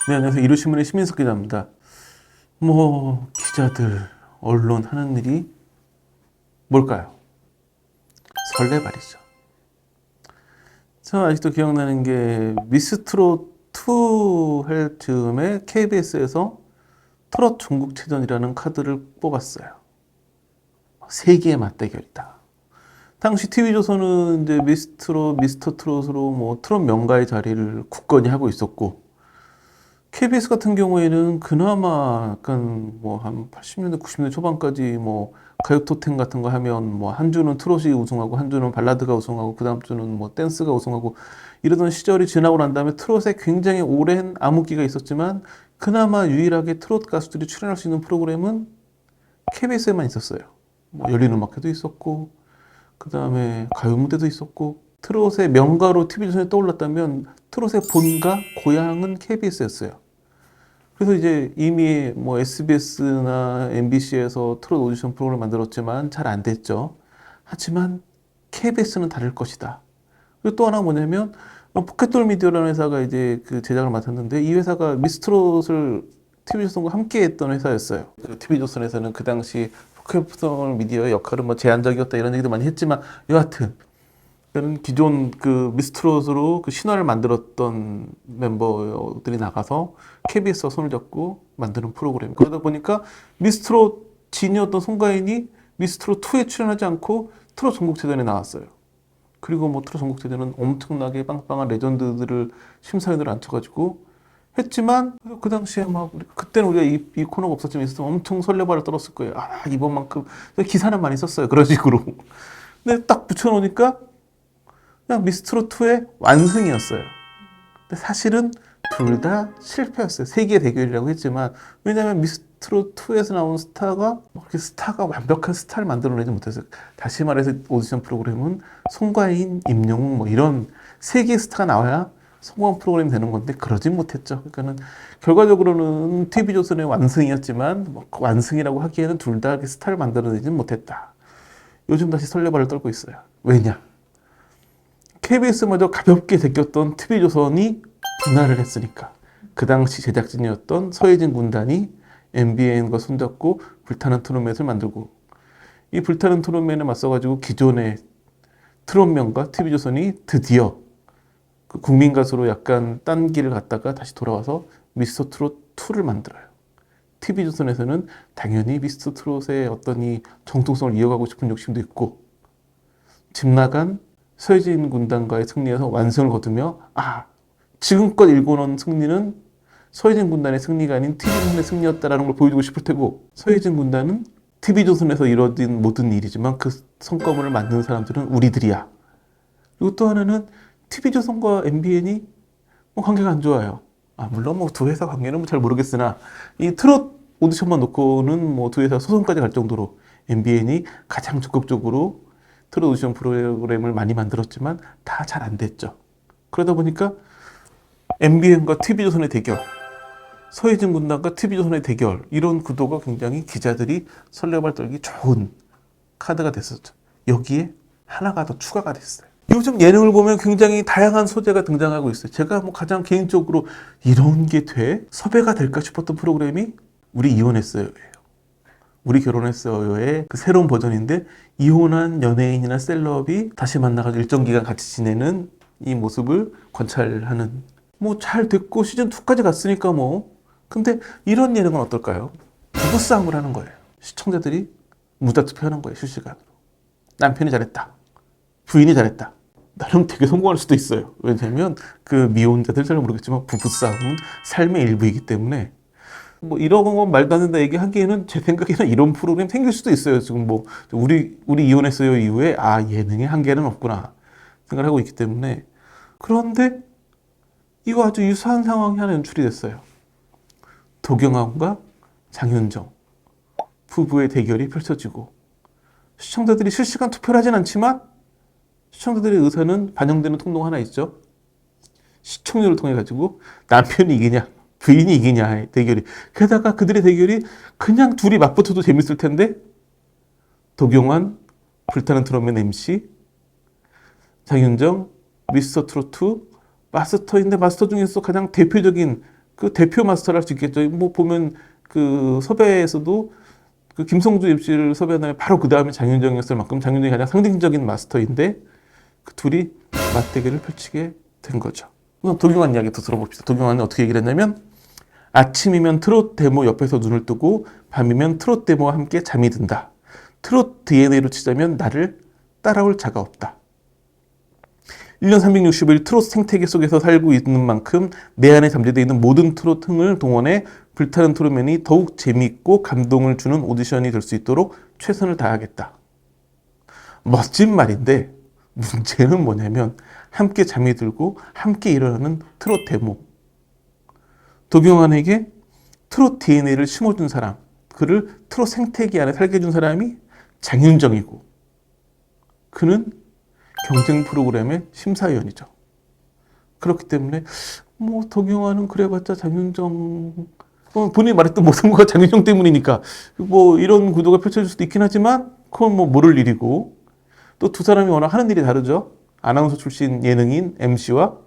네, 안녕하세요. 이루신문의 시민석 기자입니다. 기자들, 언론 하는 일이 뭘까요? 설레발이죠. 저 아직도 기억나는 게 미스트롯 2 할 즈음에 KBS에서 트롯 전국체전이라는 카드를 뽑았어요. 세계의 맞대결이다. 당시 TV조선은 이제 미스트롯, 미스터 트롯으로 트롯 명가의 자리를 굳건히 하고 있었고, KBS 같은 경우에는 그나마 약간 한 80년대, 90년대 초반까지 가요 토텐 같은 거 하면 한 주는 트롯이 우승하고 한 주는 발라드가 우승하고 그 다음 주는 댄스가 우승하고 이러던 시절이 지나고 난 다음에 트롯에 굉장히 오랜 암흑기가 있었지만 그나마 유일하게 트롯 가수들이 출연할 수 있는 프로그램은 KBS에만 있었어요. 열린 음악회도 있었고 그 다음에 가요 무대도 있었고 트롯의 명가로 TV조선에 떠올랐다면 트롯의 본가, 고향은 KBS였어요. 그래서 이제 이미 SBS나 MBC에서 트롯 오디션 프로그램을 만들었지만 잘 안 됐죠. 하지만 KBS는 다를 것이다. 그리고 또 하나 뭐냐면 포켓돌 미디어라는 회사가 이제 그 제작을 맡았는데 이 회사가 미스트롯을 TV조선과 함께 했던 회사였어요. 그 TV조선에서는 그 당시 포켓돌 미디어의 역할은 제한적이었다 이런 얘기도 많이 했지만 여하튼 그는 기존 그 미스트롯으로 그 신화를 만들었던 멤버들이 나가서 KBS와 손을 잡고 만드는 프로그램. 그러다 보니까 미스트롯 진이었던 송가인이 미스트롯 2에 출연하지 않고 트롯 전국체전에 나왔어요. 그리고 트롯 전국체전은 엄청나게 빵빵한 레전드들을 심사위원으로 앉혀가지고 했지만 그 당시에 그때는 우리가 이 코너가 없었지만 있었으면 엄청 설레발을 떨었을 거예요. 아, 이번만큼 기사는 많이 썼어요. 그런 식으로. 근데 딱 붙여놓으니까 그냥 미스트롯2의 완승이었어요. 근데 사실은 둘 다 실패였어요. 세계 대결이라고 했지만 왜냐하면 미스트롯2에서 나온 스타가 그렇게 스타가 완벽한 스타를 만들어내지 못했어요. 다시 말해서 오디션 프로그램은 송가인, 임영웅 이런 세계 스타가 나와야 성공한 프로그램이 되는 건데 그러진 못했죠. 그러니까는 결과적으로는 TV조선의 완승이었지만 완승이라고 하기에는 둘 다 스타를 만들어내지는 못했다. 요즘 다시 설레발을 떨고 있어요. 왜냐? KBS마저 가볍게 제꼈던 TV조선이 분할을 했으니까 그 당시 제작진이었던 서혜진 군단이 MBN과 손잡고 불타는 트롯맨을 만들고 이 불타는 트롯맨에 맞서가지고 기존의 트롯맨과 TV조선이 드디어 그 국민 가수로 약간 딴 길을 갔다가 다시 돌아와서 미스터 트롯 2를 만들어요. TV조선에서는 당연히 미스터 트롯의 어떤 이 정통성을 이어가고 싶은 욕심도 있고 집 나간 서혜진 군단과의 승리에서 완승을 거두며 지금껏 일궈놓은 승리는 서혜진 군단의 승리가 아닌 TV조선의 승리였다라는 걸 보여주고 싶을 테고 서혜진 군단은 TV조선에서 이뤄진 모든 일이지만 그 성과물을 만드는 사람들은 우리들이야. 그리고 또 하나는 TV조선과 MBN이 관계가 안 좋아요. 물론 두 회사 관계는 잘 모르겠으나 이 트롯 오디션만 놓고는 두 회사 소송까지 갈 정도로 MBN이 가장 적극적으로 트롯 오디션 프로그램을 많이 만들었지만 다 잘 안 됐죠. 그러다 보니까 MBN과 TV조선의 대결, 서혜진 군단과 TV조선의 대결 이런 구도가 굉장히 기자들이 설레발 떨기 좋은 카드가 됐었죠. 여기에 하나가 더 추가가 됐어요. 요즘 예능을 보면 굉장히 다양한 소재가 등장하고 있어요. 제가 가장 개인적으로 이런 게 돼? 섭외가 될까 싶었던 프로그램이 우리 이혼했어요예요. 우리 결혼했어요의 그 새로운 버전인데 이혼한 연예인이나 셀럽이 다시 만나가지고 일정 기간 같이 지내는 이 모습을 관찰하는 잘 됐고 시즌2까지 갔으니까 근데 이런 예능은 어떨까요? 부부싸움을 하는 거예요. 시청자들이 무다투표하는 거예요. 실시간으로. 남편이 잘했다. 부인이 잘했다. 나름 되게 성공할 수도 있어요. 왜냐면 그 미혼자들 잘 모르겠지만 부부싸움은 삶의 일부이기 때문에 이런 건 말도 안 된다 얘기하기에는 제 생각에는 이런 프로그램 생길 수도 있어요. 지금 우리 이혼했어요 이후에 예능의 한계는 없구나 생각을 하고 있기 때문에. 그런데 이거 아주 유사한 상황이 하나 연출이 됐어요. 도경암과 장윤정 부부의 대결이 펼쳐지고 시청자들이 실시간 투표를 하진 않지만 시청자들의 의사는 반영되는 통로가 하나 있죠. 시청률을 통해 가지고 남편이 이기냐 부인이 이기냐의 대결이. 게다가 그들의 대결이 그냥 둘이 맞붙어도 재밌을 텐데 도경완 불타는 트롯맨 MC, 장윤정 미스터 트롯 2 마스터인데 마스터 중에서 가장 대표적인 그 대표 마스터를 할 수 있겠죠. 뭐 보면 그 섭외에서도 그 김성주 MC를 섭외한 다음에 바로 그 다음에 장윤정이었을 만큼 장윤정이 가장 상징적인 마스터인데 그 둘이 맞대결을 펼치게 된 거죠. 우선 도경환 이야기 더 들어봅시다. 도경환은 어떻게 얘기를 했냐면 아침이면 트롯 데모 옆에서 눈을 뜨고 밤이면 트롯 데모와 함께 잠이 든다. 트롯 DNA로 치자면 나를 따라올 자가 없다. 1년 365일 트롯 생태계 속에서 살고 있는 만큼 내 안에 잠재되어 있는 모든 트롯 흥을 동원해 불타는 트롯맨이 더욱 재미있고 감동을 주는 오디션이 될 수 있도록 최선을 다하겠다. 멋진 말인데 문제는 뭐냐면 함께 잠이 들고 함께 일어나는 트롯 데모. 도경환에게 트롯 DNA를 심어준 사람, 그를 트롯 생태계 안에 살게 해준 사람이 장윤정이고 그는 경쟁 프로그램의 심사위원이죠. 그렇기 때문에 뭐 도경환은 그래봤자 장윤정 본인이 말했던 모든 거가 장윤정 때문이니까 뭐 이런 구도가 펼쳐질 수도 있긴 하지만 그건 뭐 모를 일이고 또 두 사람이 워낙 하는 일이 다르죠. 아나운서 출신 예능인 MC와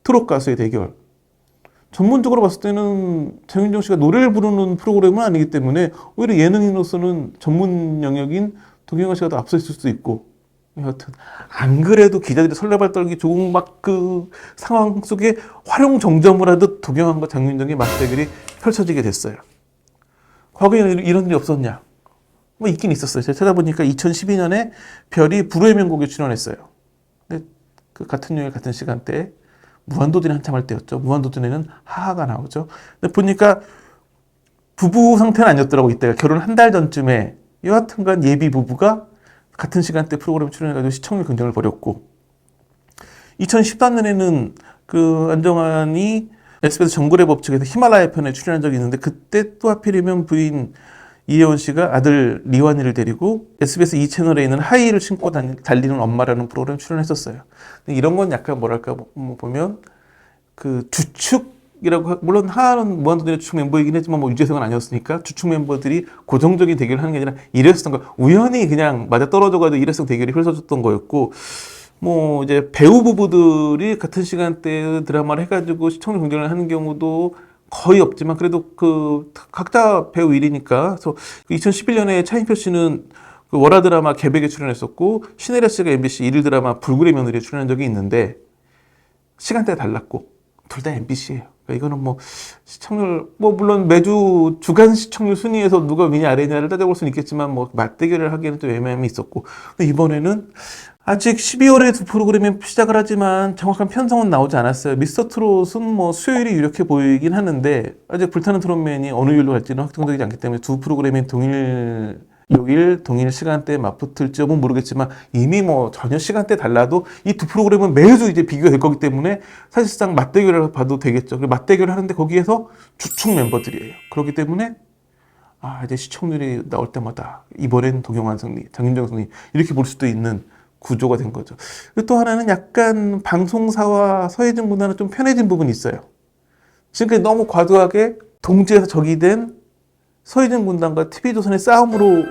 트롯 가수의 대결. 전문적으로 봤을 때는 장윤정 씨가 노래를 부르는 프로그램은 아니기 때문에 오히려 예능인으로서는 전문 영역인 도경환 씨가 더 앞서 있을 수도 있고 여하튼 안 그래도 기자들이 설레발 떨기 좋은 막 그 상황 속에 활용정점을 하듯 도경환과 장윤정의 맞대결이 펼쳐지게 됐어요. 과거에는 이런 일이 없었냐? 뭐 있긴 있었어요. 제가 찾아보니까 2012년에 별이 불후의 명곡에 출연했어요. 근데 그 같은 요일 같은 시간대에 무한도전이 한참 할 때였죠. 무한도전에는 하하가 나오죠. 근데 보니까 부부 상태는 아니었더라고. 이때가 결혼 한 달 전쯤에 여하튼간 예비 부부가 같은 시간대 프로그램 출연해가지고 시청률 경쟁을 벌였고 2013년에는 그 안정환이 SBS 정글의 법칙에서 히말라야 편에 출연한 적이 있는데 그때 또 하필이면 부인 이혜원 씨가 아들 리완이를 데리고 SBS 2채널에 있는 하이힐을 신고 달리는 엄마라는 프로그램 출연했었어요. 근데 이런 건 약간 뭐랄까 보면 그 주축이라고 물론 하하는 무한도전의 주축 멤버이긴 했지만 뭐 유재석은 아니었으니까 주축 멤버들이 고정적인 대결을 하는 게 아니라 일회성 우연히 그냥 맞아 떨어져가지고 일회성 대결이 펼쳐졌던 거였고 뭐 이제 배우 부부들이 같은 시간대에 드라마를 해가지고 시청률 경쟁을 하는 경우도 거의 없지만 그래도 그 각자 배우 일이니까 그래서 2011년에 차인표 씨는 그 월화 드라마 개백에 출연했었고 신혜라 씨가 MBC 일일 드라마 불굴의 며느리에 출연한 적이 있는데 시간대가 달랐고 둘 다 MBC예요. 그러니까 이거는 뭐 시청률 뭐 물론 매주 주간 시청률 순위에서 누가 위냐 아래냐를 따져볼 수는 있겠지만 뭐 맞대결을 하기에는 또 애매함이 있었고 근데 이번에는 아직 12월에 두 프로그램이 시작을 하지만 정확한 편성은 나오지 않았어요. 미스터 트롯은 뭐 수요일이 유력해 보이긴 하는데 아직 불타는 트롯맨이 어느 요일로 갈지는 확정되지 않기 때문에 두 프로그램이 동일 요일, 동일 시간대에 맞붙을지는 모르겠지만 이미 뭐 전혀 시간대 달라도 이 두 프로그램은 매주 이제 비교가 될 거기 때문에 사실상 맞대결을 봐도 되겠죠. 맞대결을 하는데 거기에서 주축 멤버들이에요. 그렇기 때문에 이제 시청률이 나올 때마다 이번엔 도경환 승리, 장윤정 승리 이렇게 볼 수도 있는 구조가 된 거죠. 또 하나는 약간 방송사와 서해진 군단은 좀 편해진 부분이 있어요. 지금까지 너무 과도하게 동지에서 적이 된 서해진 군단과 TV조선의 싸움으로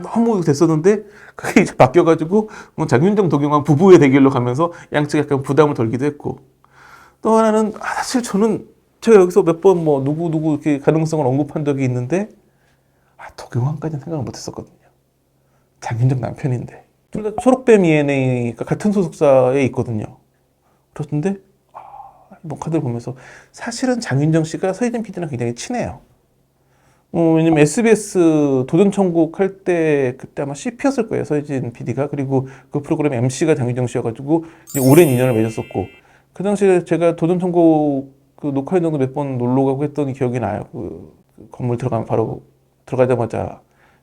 너무 됐었는데 그게 이제 바뀌어가지고 장윤정, 도경환 부부의 대결로 가면서 양측 약간 부담을 덜기도 했고 또 하나는 사실 저는 제가 여기서 몇 번 뭐 누구 이렇게 가능성을 언급한 적이 있는데 도경환까지는 생각을 못했었거든요. 장윤정 남편인데 둘 다 초록뱀 ENA가 같은 소속사에 있거든요. 그렇던데 이번 카드를 보면서 사실은 장윤정 씨가 서혜진 PD랑 굉장히 친해요. 왜냐면 SBS 도전천국 할 때 그때 아마 CP였을 거예요. 서혜진 PD가. 그리고 그 프로그램 MC가 장윤정 씨여가지고 이제 오랜 인연을 맺었었고 그 당시에 제가 도전천국 그 녹화 현장도 몇 번 놀러 가고 했던 기억이 나요. 그 건물 들어가면 바로 들어가자마자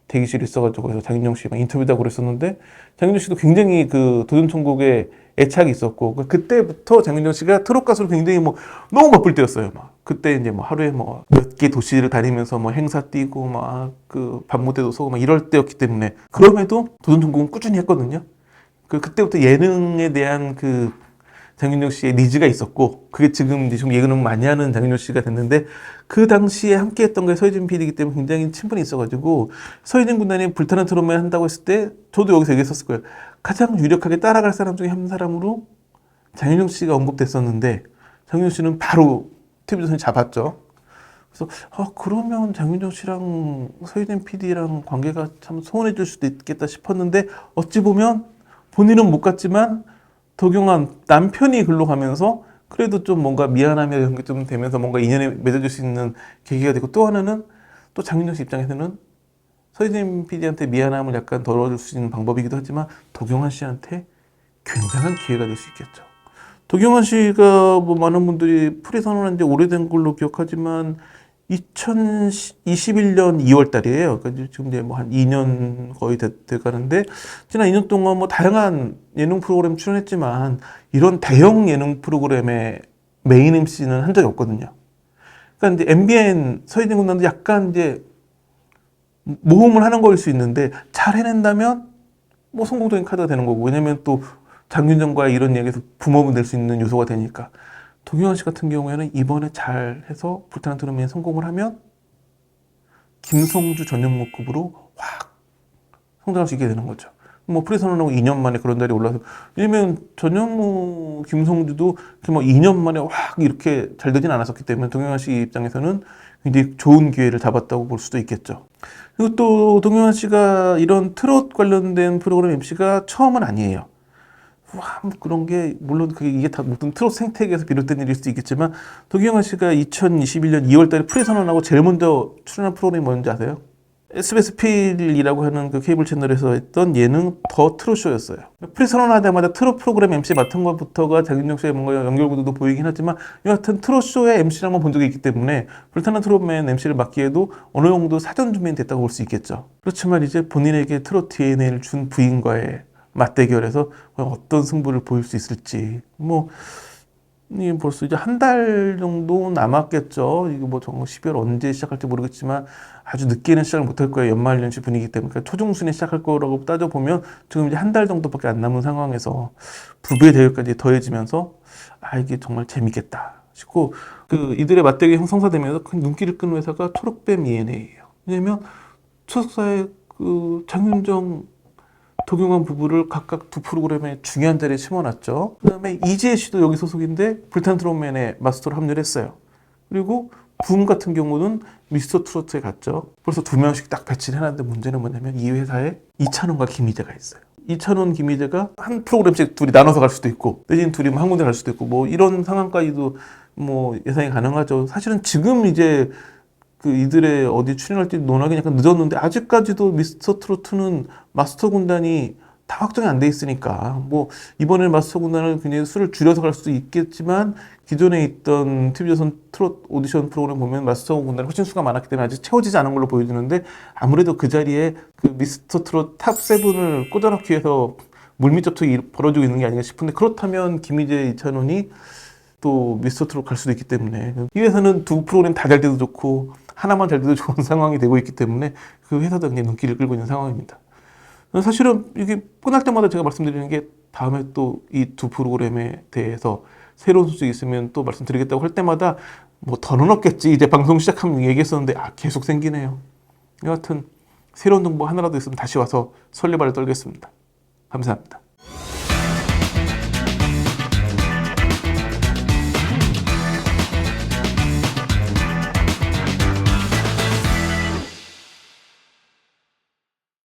대기실에 있어가지고 그래서 장윤정 씨 막 인터뷰도 하고 그랬었는데 장윤정 씨도 굉장히 그 도전천국에 애착이 있었고 그때부터 장윤정 씨가 트롯 가수로 굉장히 뭐 너무 바쁠 때였어요. 막 그때 이제 뭐 하루에 뭐 몇 개 도시를 다니면서 뭐 행사 뛰고 막 그 밤무대도 서고 막 이럴 때였기 때문에 그럼에도 도전천국은 꾸준히 했거든요. 그때부터 예능에 대한 그 장윤정 씨의 니즈가 있었고 그게 지금 이제 좀 예능 많이 하는 장윤정 씨가 됐는데 그 당시에 함께 했던 게 서혜진 PD이기 때문에 굉장히 친분이 있어가지고 서혜진 군단이 불타는 트롯맨 한다고 했을 때 저도 여기서 얘기했었을 거예요. 가장 유력하게 따라갈 사람 중에 한 사람으로 장윤정 씨가 언급됐었는데 장윤정 씨는 바로 TV조선이 잡았죠. 그래서 그러면 장윤정 씨랑 서희진 PD랑 관계가 참 소원해질 수도 있겠다 싶었는데 어찌 보면 본인은 못 갔지만 덕용한 남편이 글로 가면서 그래도 좀 뭔가 미안함이 이런 게 좀 되면서 뭔가 인연에 맺어질 수 있는 계기가 되고, 또 하나는 또 장윤정 씨 입장에서는 서희진 PD한테 미안함을 약간 덜어줄 수 있는 방법이기도 하지만 덕용한 씨한테 굉장한 기회가 될 수 있겠죠. 덕용한 씨가 뭐 많은 분들이 프리 선언한 지 오래된 걸로 기억하지만 2021년 2월 달이에요. 그러니까 지금 이제 뭐 한 2년 거의 돼 가는데, 지난 2년 동안 뭐 다양한 예능 프로그램 출연했지만 이런 대형 예능 프로그램의 메인 MC는 한 적이 없거든요. 그러니까 이제 MBN 서희진 군단도 약간 이제 모험을 하는 거일 수 있는데 잘 해낸다면 뭐 성공적인 카드가 되는 거고, 왜냐면 또 장윤정과의 이런 얘기에서 붐업은 될 수 있는 요소가 되니까. 동영환 씨 같은 경우에는 이번에 잘 해서 불타는 토너మెం트에 성공을 하면 김성주 전현무급으로 확 성장할 수 있게 되는 거죠. 뭐 프리선언하고 2년 만에 그런 자리에 올라서, 왜냐면 전현무, 김성주도 뭐 2년 만에 확 이렇게 잘 되진 않았었기 때문에 동영환 씨 입장에서는 굉장히 좋은 기회를 잡았다고 볼 수도 있겠죠. 그리고 또 동영환 씨가 이런 트롯 관련된 프로그램 MC가 처음은 아니에요. 뭐 그런 게 물론 이게 다 모든 트롯 생태계에서 비롯된 일일 수도 있겠지만, 도경환 씨가 2021년 2월달에 프리 선언하고 제일 먼저 출연한 프로그램이 뭔지 아세요? SBS 필이라고 하는 그 케이블 채널에서 했던 예능 더 트롯 쇼였어요. 프리 선언하자마자 트롯 프로그램 MC 맡은 것부터가 장윤정 씨의 뭔가 연결고도도 보이긴 하지만, 여하튼 트롯 쇼의 MC를 한번 본 적이 있기 때문에 불타는 트롯맨 MC를 맡기에도 어느 정도 사전 준비는 됐다고 볼 수 있겠죠. 그렇지만 이제 본인에게 트롯 DNA를 준 부인과의 맞대결에서 어떤 승부를 보일 수 있을지, 뭐 벌써 이제 한 달 정도 남았겠죠. 이거 뭐 정말 12월 언제 시작할지 모르겠지만 아주 늦게는 시작을 못할 거예요. 연말연시 분위기 때문에. 그러니까 초중순에 시작할 거라고 따져보면 지금 이제 한 달 정도밖에 안 남은 상황에서 부부의 대결까지 더해지면서 이게 정말 재밌겠다 싶고, 그 이들의 맞대결이 형성사되면서 그 눈길을 끄는 회사가 초록뱀 ENA예요. 왜냐면 소속사의 그 장윤정, 도경환 부부를 각각 두 프로그램에 중요한 자리에 심어놨죠. 그 다음에 이지혜 씨도 여기 소속인데 불타는 트롯맨의 마스터로 합류를 했어요. 그리고 붐 같은 경우는 미스터 트로트에 갔죠. 벌써 2명씩 딱 배치를 해놨는데, 문제는 뭐냐면 이 회사에 이찬원과 김희재가 있어요. 이찬원, 김희재가 한 프로그램씩 둘이 나눠서 갈 수도 있고, 내지는 둘이 한 군데 갈 수도 있고, 뭐 이런 상황까지도 뭐 예상이 가능하죠. 사실은 지금 이제 그 이들의 어디 출연할지 논하기 약간 늦었는데, 아직까지도 미스터 트로트는 마스터 군단이 다 확정이 안 돼 있으니까, 뭐 이번에 마스터 군단을 굉장히 수를 줄여서 갈 수도 있겠지만, 기존에 있던 TV조선 트롯 오디션 프로그램 보면 마스터 군단이 훨씬 수가 많았기 때문에 아직 채워지지 않은 걸로 보여지는데, 아무래도 그 자리에 그 미스터 트롯 탑 7을 꽂아넣기 위해서 물밑 접촉이 벌어지고 있는 게 아닌가 싶은데, 그렇다면 김희재, 이찬원이 또 미스터 트롯 갈 수도 있기 때문에, 이 회사는 두 프로그램 다 잘 돼도 좋고 하나만 잘 돼도 좋은 상황이 되고 있기 때문에 그 회사도 굉장히 눈길을 끌고 있는 상황입니다. 사실은 이게 끝날 때마다 제가 말씀드리는 게, 다음에 또 이 두 프로그램에 대해서 새로운 소식이 있으면 또 말씀드리겠다고 할 때마다 뭐 더는 없겠지 이제 방송 시작하면 얘기했었는데 계속 생기네요. 여하튼 새로운 정보 하나라도 있으면 다시 와서 설레발을 떨겠습니다. 감사합니다.